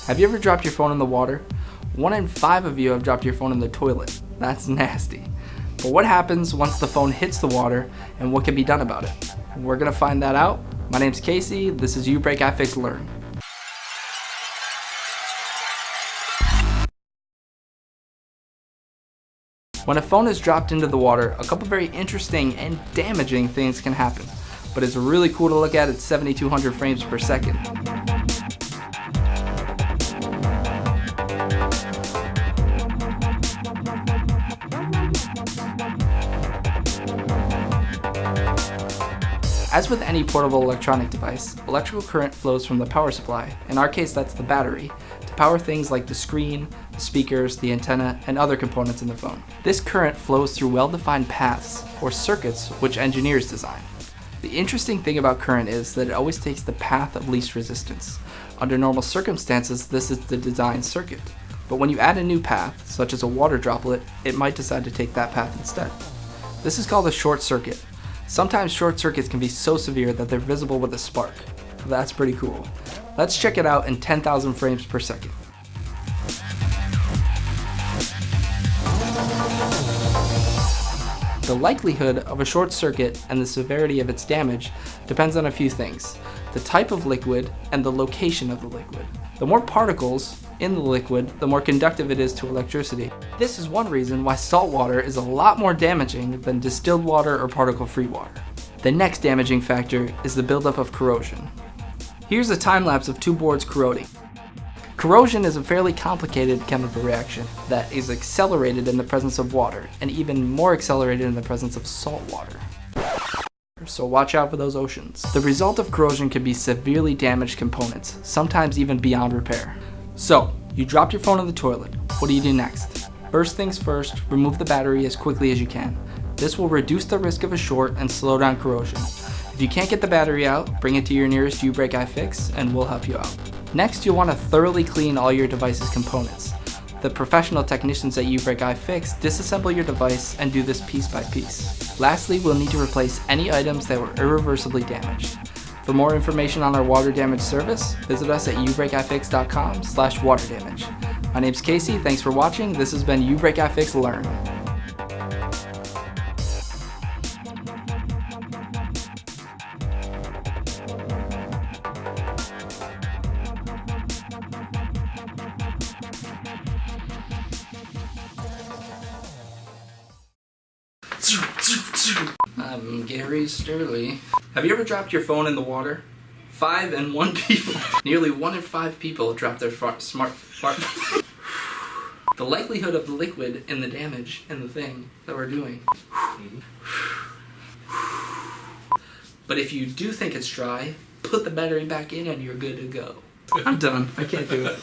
Have you ever dropped your phone in the water? 1 in 5 of you have dropped your phone in the toilet. That's nasty. But what happens once the phone hits the water, and what can be done about it? We're gonna find that out. My name's Casey, this is uBreak iFix Learn. When a phone is dropped into the water, a couple very interesting and damaging things can happen. But it's really cool to look at 7,200 frames per second. As with any portable electronic device, electrical current flows from the power supply, in our case that's the battery, to power things like the screen, the speakers, the antenna, and other components in the phone. This current flows through well-defined paths, or circuits, which engineers design. The interesting thing about current is that it always takes the path of least resistance. Under normal circumstances, this is the design circuit. But when you add a new path, such as a water droplet, it might decide to take that path instead. This is called a short circuit. Sometimes short circuits can be so severe that they're visible with a spark. That's pretty cool. Let's check it out in 10,000 frames per second. The likelihood of a short circuit and the severity of its damage depends on a few things: the type of liquid and the location of the liquid. The more particles in the liquid, the more conductive it is to electricity. This is one reason why salt water is a lot more damaging than distilled water or particle-free water. The next damaging factor is the buildup of corrosion. Here's a time lapse of 2 boards corroding. Corrosion is a fairly complicated chemical reaction that is accelerated in the presence of water, and even more accelerated in the presence of salt water. So watch out for those oceans. The result of corrosion can be severely damaged components, sometimes even beyond repair. So, you dropped your phone in the toilet. What do you do next? First things first, remove the battery as quickly as you can. This will reduce the risk of a short and slow down corrosion. If you can't get the battery out, bring it to your nearest uBreak iFix and we'll help you out. Next, you'll want to thoroughly clean all your device's components. The professional technicians at uBreak iFix disassemble your device and do this piece by piece. Lastly, we'll need to replace any items that were irreversibly damaged. For more information on our water damage service, visit us at ubreakifix.com/waterdamage. My name's Casey, thanks for watching. This has been uBreak iFix Learn. I'm Gary Sterling. Have you ever dropped your phone in the water? 5 in 1 people. Nearly 1 in 5 people drop their smart. The likelihood of the liquid in the damage in the thing that we're doing. But if you do think it's dry, put the battery back in and you're good to go. I'm done. I can't do it.